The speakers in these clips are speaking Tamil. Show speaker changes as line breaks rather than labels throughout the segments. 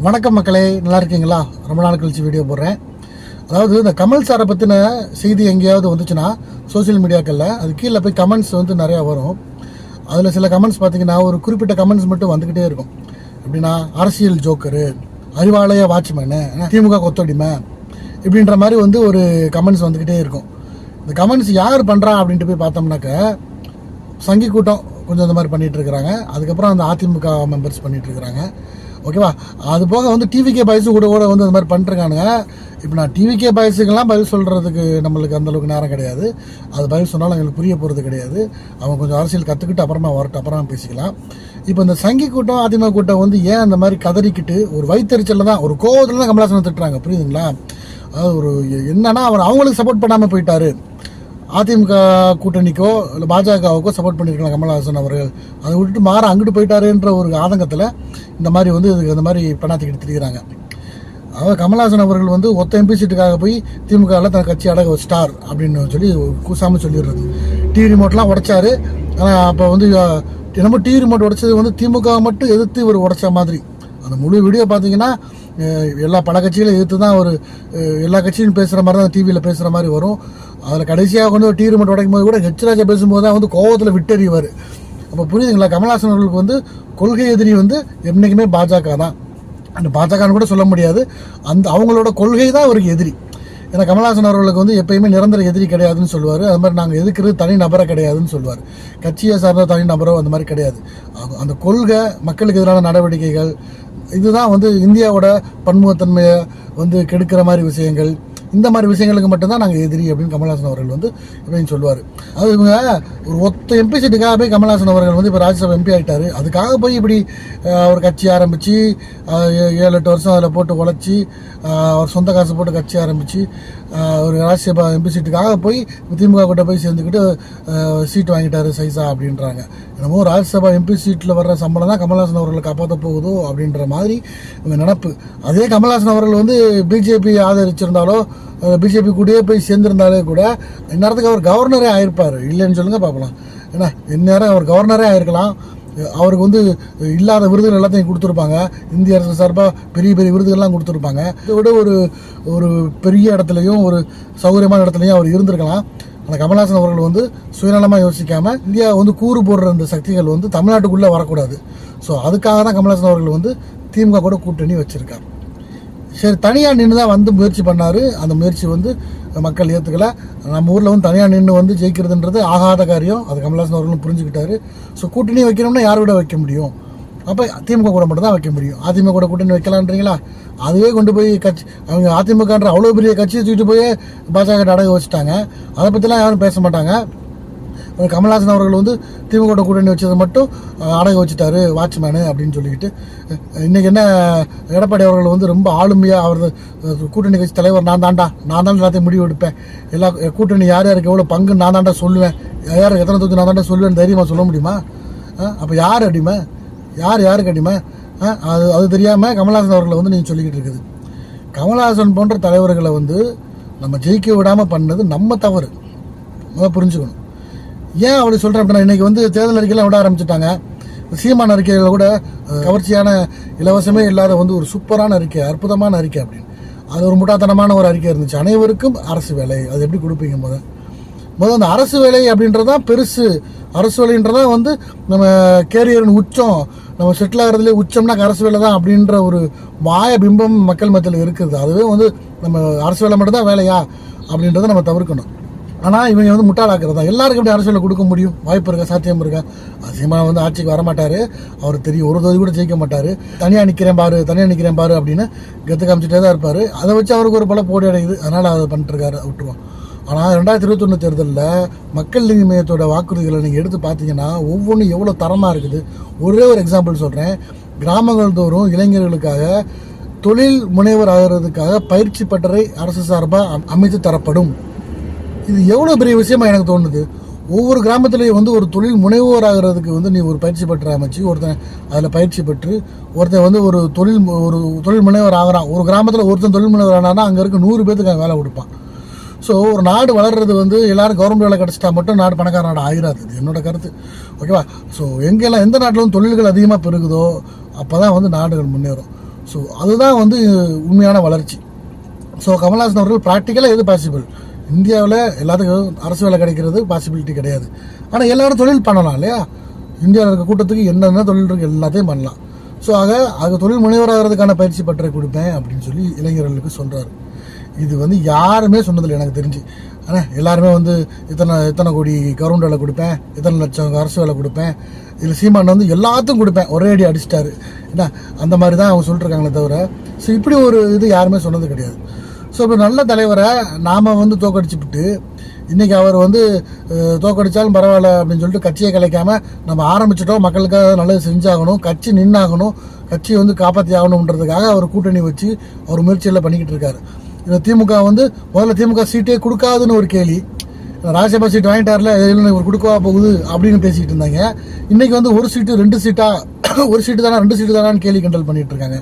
வணக்கம் மக்களே, நல்லா இருக்கீங்களா? ரொம்ப நாள் கழிச்சு வீடியோ போடுறேன். அதாவது இந்த கமல் சாரை பற்றின செய்தி எங்கேயாவது வந்துச்சுன்னா சோசியல் மீடியாக்களில் அது கீழே போய் கமெண்ட்ஸ் நிறையா வரும். அதில் சில கமெண்ட்ஸ் பார்த்தீங்கன்னா ஒரு குறிப்பிட்ட கமெண்ட்ஸ் மட்டும் வந்துக்கிட்டே இருக்கும். எப்படின்னா, அரசியல் ஜோக்கரு, அறிவாலய வாட்ச்மேனு, திமுக கொத்தடிமை, இப்படின்ற மாதிரி ஒரு கமெண்ட்ஸ் வந்துக்கிட்டே இருக்கும். இந்த கமெண்ட்ஸ் யார் பண்ணுறா அப்படின்ட்டு போய் பார்த்தோம்னாக்க சங்கி கூட்டம் கொஞ்சம் இந்த மாதிரி பண்ணிகிட்டு இருக்கிறாங்க. அதுக்கப்புறம் அந்த அதிமுக மெம்பர்ஸ் பண்ணிகிட்டு இருக்கிறாங்க. ஓகேவா? அது போக டிவிகே பாய்ஸு கூட அந்த மாதிரி பண்ணிருக்கானுங்க. இப்போ நான் டிவிகே பாய்ஸுக்கெல்லாம் பதில் சொல்கிறதுக்கு நம்மளுக்கு அந்தளவுக்கு நேரம் கிடையாது. அது பதில் சொன்னாலும் எங்களுக்கு புரிய போகிறது கிடையாது. அவங்க கொஞ்சம் அரசியல் கற்றுக்கிட்டு அப்புறமா வரட்டும், அப்புறமா பேசிக்கலாம். இப்போ இந்த சங்கி கூட்டம் அதிமுக கூட்டம் ஏன் அந்த மாதிரி கதறிக்கிட்டு ஒரு வயிற்றுச்சலில் தான், ஒரு கோவத்தில் தான் கமலஹாசனை திட்டுறாங்க. புரியுதுங்களா? அதாவது ஒரு என்னன்னா, அவர் அவங்களுக்கு சப்போர்ட் பண்ணாமல் போயிட்டாரு. அதிமுக கூட்டணிக்கோ இல்லை பாஜகவுக்கோ சப்போர்ட் பண்ணியிருக்கலாம் கமலஹாசன் அவர்கள். அதை விட்டுட்டு மாற அங்கிட்டு போயிட்டாருன்ற ஒரு ஆதங்கத்தில் இந்த மாதிரி இதுக்கு இந்த மாதிரி பெண்ணாத்திக்கிட்டு திரிகிறாங்க. அதாவது கமலஹாசன் அவர்கள் ஒத்த எம்பி சீட்டுக்காக போய் திமுகவில் தன் கட்சி அடக வச்சிட்டார் அப்படின்னு சொல்லி கூசாமல் சொல்லிடுறது. டிவி ரிமோட்லாம் உடைச்சாரு. ஆனால் அப்போ என்னமோ டிவி ரிமோட் உடைச்சது திமுக மட்டும் எதிர்த்து இவர் உடைச்ச மாதிரி. அந்த முழு வீடியோ பார்த்தீங்கன்னா பல கட்சிகளும் எதிர்த்து தான் எல்லா கட்சியும் பேசுகிற மாதிரி தான் டிவியில் பேசுகிற மாதிரி வரும். அதில் கடைசியாக டிவி ரிமோட் உடைக்கும் போது கூட ஹெச்ராஜா பேசும்போது தான் கோவத்தில் விட்டறிவார். அப்போ புரியுதுங்களா? கமலஹாசன் அவர்களுக்கு கொள்கை எதிரி என்றைக்குமே பாஜக தான். அந்த பாஜகன்னு கூட சொல்ல முடியாது, அவங்களோட கொள்கை தான் அவருக்கு எதிரி. ஏன்னா கமலஹாசன் அவர்களுக்கு எப்பயுமே நிரந்தர எதிரி கிடையாதுன்னு சொல்லுவார். அது மாதிரி நாங்கள் எதிர்க்கிறது தனி நபரை கிடையாதுன்னு சொல்லுவார். கட்சியை சார்ந்த தனி நபரோ அந்த மாதிரி கிடையாது. அந்த கொள்கை, மக்களுக்கு எதிரான நடவடிக்கைகள், இதுதான் இந்தியாவோட பன்முகத்தன்மையை கெடுக்கிற மாதிரி விஷயங்கள். இந்த மாதிரி விஷயங்களுக்கு மட்டும்தான் நாங்கள் எதிரி அப்படின்னு கமலஹாசன் அவர்கள் எப்படின்னு சொல்லுவார். அது இவங்க ஒரு ஒத்த எம்பி சீட்டுக்காக போய் கமலஹாசன் அவர்கள் இப்போ ராஜ்யசபா எம்பி ஆகிட்டார். அதுக்காக போய் இப்படி அவர் கட்சி ஆரம்பித்து 7-8 வருஷம் அதில் போட்டு உழைச்சி அவர் சொந்த காசு போட்டு கட்சி ஆரம்பித்து ஒரு ராஜ்யசபா எம்பி சீட்டுக்காக போய் திமுக கிட்ட போய் சேர்ந்துக்கிட்டு சீட்டு வாங்கிட்டார் சைஸா அப்படின்றாங்க. என்னமோ ராஜ்யசபா எம்பி சீட்டில் வர்ற சம்பளம் தான் கமலஹாசன் அவர்களை காப்பாற்ற போகுதோ அப்படின்ற மாதிரி இவங்க நினப்பு. அதே கமலஹாசன் அவர்கள் பிஜேபி ஆதரிச்சிருந்தாலோ பிஜேபி கூடயே போய் சேர்ந்திருந்தாலே கூட இந்நேரத்துக்கு அவர் கவர்னரே ஆயிருப்பார். இல்லைன்னு சொல்லுங்கள் பார்க்கலாம். ஏன்னா இந்நேரம் அவர் கவர்னரே ஆயிருக்கலாம். அவருக்கு இல்லாத விருதுகள் எல்லாத்தையும் கொடுத்துருப்பாங்க. இந்திய அரசு சார்பாக பெரிய பெரிய விருதுகள்லாம் கொடுத்துருப்பாங்க. இதை விட ஒரு பெரிய இடத்துலையும் ஒரு சௌகரியமான இடத்துலையும் அவர் இருந்திருக்கலாம். ஆனால் கமலஹாசன் அவர்கள் சுயநலமாக யோசிக்காமல் இந்தியா கூறு போடுற அந்த சக்திகள் தமிழ்நாட்டுக்குள்ளே வரக்கூடாது. ஸோ அதுக்காக தான் கமலஹாசன் அவர்கள் திமுக கூட கூட்டணி வச்சுருக்கார். சரி, தனியாக நின்று தான் முயற்சி பண்ணார். அந்த முயற்சி மக்கள் ஏற்றுக்கல. நம்ம ஊரில் தனியாக நின்று ஜெயிக்கிறதுன்றது ஆகாத காரியம். அது கமலஹாசன் அவர்களும் புரிஞ்சுக்கிட்டாரு. ஸோ கூட்டணி வைக்கணும்னா யார் விட வைக்க முடியும்? அப்போ திமுக கூட மட்டும் தான் வைக்க முடியும். அதிமுக கூட கூட்டணி வைக்கலான்றீங்களா? அதுவே கொண்டு போய் அவங்க அதிமுகன்ற அவ்வளோ பெரிய கட்சியை தூக்கிட்டு போய் பாஜக அடக வச்சுட்டாங்க. அதை பற்றிலாம் யாரும் பேச மாட்டாங்க. கமலஹாசன் அவர்கள் திமுக கூட்டணி வச்சதை மட்டும் அடக வச்சுட்டாரு வாட்ச்மேனு அப்படின்னு சொல்லிக்கிட்டு, இன்றைக்கி என்ன எடப்பாடி அவர்கள் ரொம்ப ஆளுமையாக அவர் கூட்டணி கட்சி தலைவர் நான் தான் எல்லாத்தையும் முடிவு எடுப்பேன், எல்லா கூட்டணி யார் யாருக்கு எவ்வளோ பங்கு நான் தாண்டா சொல்லுவேன், யாருக்கு எத்தனை தூக்கி நான் தாண்டா சொல்லுவேன் தைரியமாக சொல்ல முடியுமா? அப்போ யார் அடிமை, யாருக்கு அடிமை? அது தெரியாமல் கமலஹாசன் அவர்களை நீங்கள் சொல்லிக்கிட்டு இருக்குது. கமலஹாசன் போன்ற தலைவர்களை நம்ம ஜெயிக்க விடாமல் பண்ணது நம்ம தவறு. புரிஞ்சுக்கணும். ஏன் அப்படி சொல்கிறேன் அப்படின்னா, இன்றைக்கி தேர்தல் அறிக்கையெல்லாம் விட ஆரம்பிச்சுட்டாங்க. சீமான அறிக்கைகளை கூட கவர்ச்சியான இலவசமே இல்லாத ஒரு சூப்பரான அறிக்கை, அற்புதமான அறிக்கை அப்படின்னு. அது ஒரு முட்டாத்தனமான ஒரு அறிக்கை இருந்துச்சு. அனைவருக்கும் அரசு வேலை, அது எப்படி கொடுப்பீங்க? முதல் அந்த அரசு வேலை அப்படின்றதான் பெருசு. அரசு வேலைன்றதான் நம்ம கேரியரின் உச்சம், நம்ம செட்டில் ஆகிறதுலே உச்சம்னா அரசு வேலை தான் அப்படின்ற ஒரு மாய பிம்பம் மக்கள் மத்தியில் இருக்குது. அதுவே நம்ம அரசு வேலை மட்டும்தான் வேலையா அப்படின்றத நம்ம தவிர்க்கணும். ஆனால் இவங்க முட்டாளாக்குறதா. எல்லாருக்கும் எப்படி அரசியலில் கொடுக்க முடியும்? வாய்ப்பு இருக்கா? சாத்தியம் இருக்கா? அதிகமாக ஆட்சிக்கு வரமாட்டார். அவர் தெரியும், ஒரு தொகுதி கூட ஜெயிக்க மாட்டார். தனியாக நிற்கிறேன் பாரு அப்படின்னு கெத்து காமிச்சிட்டே தான் இருப்பார். அதை வச்சு அவருக்கு ஒரு பல போட்டி அடையுது. அதனால் அதை பண்ணிட்டுருக்காரு, விட்டுருவோம். ஆனால் 2021 தேர்தலில் மக்கள் நீதி மையத்தோட வாக்குறுதிகளை நீங்கள் எடுத்து பார்த்தீங்கன்னா ஒவ்வொன்றும் எவ்வளோ தரமாக இருக்குது. ஒரே ஒரு எக்ஸாம்பிள் சொல்கிறேன். கிராமங்கள் தோறும் இளைஞர்களுக்காக தொழில் முனைவர் ஆகிறதுக்காக பயிற்சி பட்டறை அரசு சார்பாக அமைத்து தரப்படும். இது எவ்வளோ பெரிய விஷயமா எனக்கு தோணுது. ஒவ்வொரு கிராமத்துலேயும் ஒரு தொழில் முனைவோர் ஆகிறதுக்கு நீ ஒரு பயிற்சி பெற்ற அமைச்சு ஒருத்தன் அதில் பயிற்சி பெற்று ஒருத்தன் ஒரு தொழில் முனைவர் ஆகிறான். ஒரு கிராமத்தில் ஒருத்தன் தொழில் முனைவர் ஆனான்னா அங்கே இருக்க 100 பேருக்கு வேலை கொடுப்பான். ஸோ ஒரு நாடு வளர்கிறது எல்லாரும் கவர்மெண்ட் வேலை கிடச்சிட்டா மட்டும் நாடு பணக்கார நாடு ஆகிடாது. இது என்னோட கருத்து. ஓகேவா? ஸோ எங்கெல்லாம் எந்த நாட்டிலும் தொழில்கள் அதிகமாக பெருகுதோ அப்போ தான் நாடுகள் முன்னேறும். ஸோ அதுதான் வந்து உண்மையான வளர்ச்சி. ஸோ கமல்ஹாசன் அவர்கள் ப்ராக்டிக்கலாக எது பாசிபிள், இந்தியாவில் எல்லாத்துக்கும் அரசு வேலை கிடைக்கிறது பாசிபிலிட்டி கிடையாது. ஆனால் எல்லாரும் தொழில் பண்ணலாம் இல்லையா? இந்தியாவில் இருக்க கூட்டத்துக்கு என்னென்ன தொழில் இருக்குது எல்லாத்தையும் பண்ணலாம். ஸோ அது தொழில் முனைவராகிறதுக்கான பயிற்சி பற்றை கொடுப்பேன் அப்படின்னு சொல்லி இளைஞர்களுக்கு சொல்கிறாரு. இது வந்து யாருமே சொன்னதில்லை எனக்கு தெரிஞ்சு. ஆனால் எல்லாருமே வந்து இத்தனை கோடி கவர்மெண்ட் வேலை கொடுப்பேன், இத்தனை லட்சம் அரசு வேலை கொடுப்பேன், இதில் சீமான் வந்து எல்லாத்துக்கும் கொடுப்பேன் ஒரே அடி அடிச்சிட்டாரு ஏன்னா அந்த மாதிரி தான் அவங்க சொல்லிட்டுருக்காங்களே தவிர, ஸோ இப்படி ஒரு இது யாருமே சொன்னது கிடையாது. ஸோ இப்போ நல்ல தலைவரை நாம் வந்து தோக்கடிச்சுவிட்டு இன்றைக்கி அவர் வந்து தோக்கடித்தாலும் பரவாயில்ல அப்படின்னு சொல்லிட்டு கட்சியை கலைக்காமல் நம்ம ஆரம்பிச்சிட்டோம், மக்களுக்காக நல்லது செஞ்சாகணும், கட்சி நின்னாகணும், கட்சியை வந்து காப்பாற்றி ஆகணுன்றதுக்காக அவர் கூட்டணி வச்சு அவர் முயற்சியெல்லாம் பண்ணிக்கிட்டு இருக்காரு. இதில் திமுக வந்து முதல்ல திமுக சீட்டே கொடுக்காதுன்னு ஒரு கேள்வி, ராஜ்யசபா சீட் வாங்கிட்டார்ல இவர் கொடுக்கவா போகுது அப்படின்னு பேசிக்கிட்டு இருந்தாங்க. இன்றைக்கி வந்து ஒரு சீட்டு 2 சீட்டா, ஒரு சீட்டு தானே 2 சீட்டு தானான்னு கேள்வி கிண்டல் பண்ணிகிட்டு இருக்காங்க.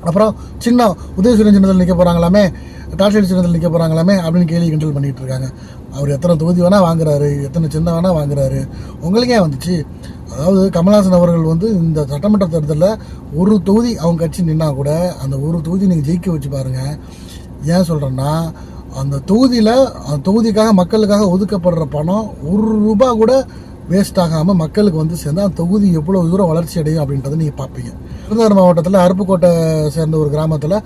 அப்புறம் சின்ன உதயசூரியன் சின்னத்தில் நிற்க போகிறாங்களாமே, டாக்டர் சின்னத்தில் நிற்க போகிறாங்களாமே அப்படின்னு கேள்வி கிண்டல் பண்ணிகிட்டு இருக்காங்க. அவர் எத்தனை தொகுதி வேணால் வாங்குறாரு, எத்தனை சின்ன வேணால் வாங்குறாரு, உங்களுக்கே வந்துச்சு. அதாவது கமல்ஹாசன் அவர்கள் வந்து இந்த சட்டமன்ற தேர்தலில் ஒரு தொகுதி அவங்க கட்சி நின்னா கூட அந்த ஒரு தொகுதி நீங்கள் ஜெயிக்க வச்சு பாருங்கள். ஏன் சொல்கிறேன்னா, அந்த தொகுதிக்காக மக்களுக்காக ஒதுக்கப்படுற பணம் ₹1 கூட வேஸ்ட் ஆகாமல் மக்களுக்கு வந்து சேர்ந்து அந்த தொகுதி எவ்வளோ தூரம் வளர்ச்சி அடையும் அப்படின்றத நீங்கள் பார்ப்பீங்க. விருதுநகர் மாவட்டத்தில் அருப்புக்கோட்டை சேர்ந்த ஒரு கிராமத்தில்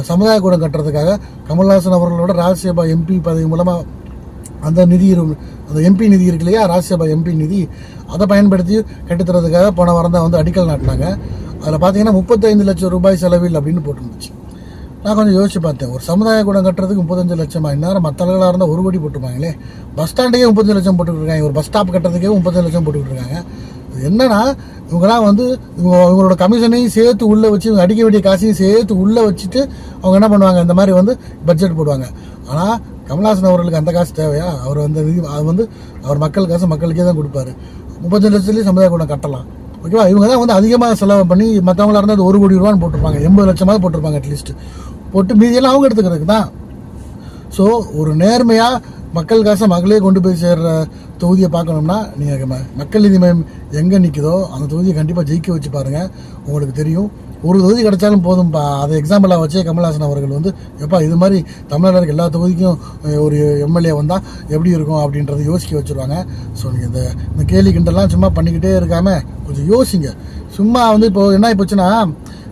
சமுதாய கூடம் கட்டுறதுக்காக கமல்ஹாசன் அவர்களோட ராஜ்யசபா எம்பி பதவி மூலமாக அந்த எம்பி நிதி இருக்கு இல்லையா, ராஜ்யசபா எம்பி நிதி, அதை பயன்படுத்தி கட்டித்தரதுக்காக போன வாரம் தான் வந்து அடிக்கல் நாட்டினாங்க. அதில் பார்த்தீங்கன்னா 35 லட்சம் ரூபாய் செலவில் அப்படின்னு போட்டுருந்துச்சு. நான் கொஞ்சம் யோசிச்சு பார்த்தேன், ஒரு சமுதாய கூடம் கட்டுறதுக்கு 35 லட்சமா? இந்நேரம் மற்ற ஆளுகளாக இருந்தால் 1 கோடி போட்டுருப்பாங்களே. பஸ் ஸ்டாண்டுக்கே 35 லட்சம் போட்டுக்கிட்டு இருக்காங்க, ஒரு பஸ் ஸ்டாப் கட்டுறதுக்கே 35 லட்சம் போட்டுக்கிட்டு இருக்காங்க. என்னன்னா இவங்களாம் வந்து இவங்களோட கமிஷனையும் சேர்த்து உள்ளே வச்சு, இவங்க அடிக்க வேண்டிய காசையும் சேர்த்து உள்ளே வச்சுட்டு அவங்க என்ன பண்ணுவாங்க, இந்த மாதிரி வந்து பட்ஜெட் போடுவாங்க. ஆனால் கமல்ஹாசன் அவர்களுக்கு அந்த காசு தேவையா? அவர் வந்து அது வந்து அவர் மக்கள் காசு மக்களுக்கே தான் கொடுப்பாரு. 35 லட்சத்துலேயும் சமுதாய கூடம் கட்டலாம், ஓகேவா? இவங்க தான் வந்து அதிகமாக செலவு பண்ணி, மற்றவங்களா இருந்தால் அது 1 கோடி ரூபான்னு போட்டிருப்பாங்க, 80 லட்சமாவது போட்டிருப்பாங்க அட்லீஸ்ட், போட்டு மீதியெல்லாம் அவங்க எடுத்துக்கிறதுக்கு தான். ஸோ ஒரு நேர்மையாக மக்கள் காசை மக்களே கொண்டு போய் சேர்ற தொகுதியை பார்க்கணும்னா நீங்கள் மக்கள் நீதி மையம் எங்கே நிற்குதோ அந்த தொகுதியை கண்டிப்பாக ஜெயிக்க வச்சு பாருங்கள், உங்களுக்கு தெரியும். ஒரு தொகுதி கிடைச்சாலும் போதும்ப்பா, அதை எக்ஸாம்பிளாக வச்சே கமல்ஹாசன் அவர்கள் வந்து எப்பா இது மாதிரி தமிழ்நாடு எல்லா தொகுதிக்கும் ஒரு எம்எல்ஏ வந்தால் எப்படி இருக்கும் அப்படின்றத யோசிக்க வச்சுருவாங்க. ஸோ நீங்கள் இந்த கேலி கிண்டெல்லாம் சும்மா பண்ணிக்கிட்டே இருக்காமல் கொஞ்சம் யோசிங்க. சும்மா வந்து இப்போது என்ன போச்சுன்னா,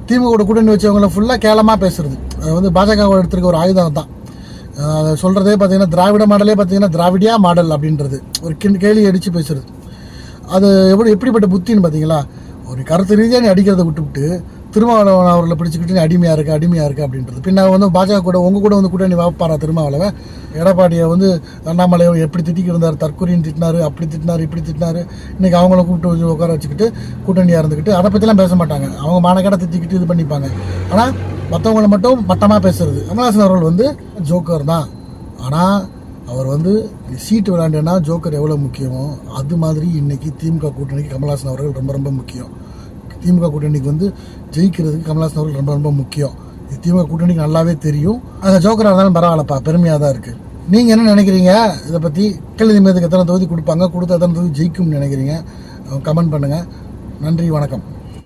திமுக கூட்டணி வச்சவங்களை ஃபுல்லாக கேவலமாக பேசுறது, அது வந்து பாஜக எடுத்துருக்க ஒரு ஆயுதம் தான். அதை சொல்கிறதே பார்த்தீங்கன்னா திராவிட மாடலே பார்த்தீங்கன்னா திராவிடியா மாடல் அப்படின்றது ஒரு கேள்வி அடித்து பேசுறது. அது எப்படிப்பட்ட புத்தின்னு பார்த்தீங்களா? ஒரு கருத்து ரீதியாக நீ அடிக்கிறத விட்டுவிட்டு திருமாவளவன் அவர்களை பிடிச்சிக்கிட்டு நீ அடிமையாக இருக்குது அப்படின்றது. பின்ன வந்து பாஜக கூட உங்கள் கூட வந்து கூட்டணி வைப்பாரா திருமாவளவன்? எடப்பாடியை வந்து அண்ணாமலை எப்படி திட்டிக்கிட்டு இருந்தார், தற்கொலைன்னு திட்டினாரு, அப்படி திட்டினாரு, இப்படி திட்டினாரு. இன்றைக்கி அவங்கள கூப்பிட்டு வச்சு உட்கார வச்சுக்கிட்டு கூட்டணியாக இருந்துக்கிட்டு அதை பற்றிலாம் பேச மாட்டாங்க, அவங்க மானக்கடை திட்டிக்கிட்டு இது பண்ணிப்பாங்க. ஆனால் மற்றவங்களை மட்டும் மட்டமாக பேசுறது. கமல்ஹாசன் அவர்கள் வந்து ஜோக்கர் தான், ஆனால் அவர் வந்து சீட்டு விளையாண்டுன்னா ஜோக்கர் எவ்வளோ முக்கியமோ அது மாதிரி இன்றைக்கி திமுக கூட்டணிக்கு கமல்ஹாசன் அவர்கள் ரொம்ப ரொம்ப முக்கியம். திமுக கூட்டணிக்கு வந்து ஜெயிக்கிறதுக்கு கமல்ஹாசன் அவர்கள் ரொம்ப ரொம்ப முக்கியம். திமுக கூட்டணிக்கு நல்லாவே தெரியும். அந்த ஜோக்கராக இருந்தாலும் பரவாயில்லப்பா, பெருமையாக தான் இருக்குது. நீங்கள் என்ன நினைக்கிறீங்க இதை பற்றி? மக்கள் நீதி மையத்துக்கு எத்தனை தொகுதி கொடுப்பாங்க, கொடுத்த எத்தனை தொகுதி ஜெயிக்கும்னு நினைக்கிறீங்க? கமெண்ட் பண்ணுங்கள். நன்றி, வணக்கம்.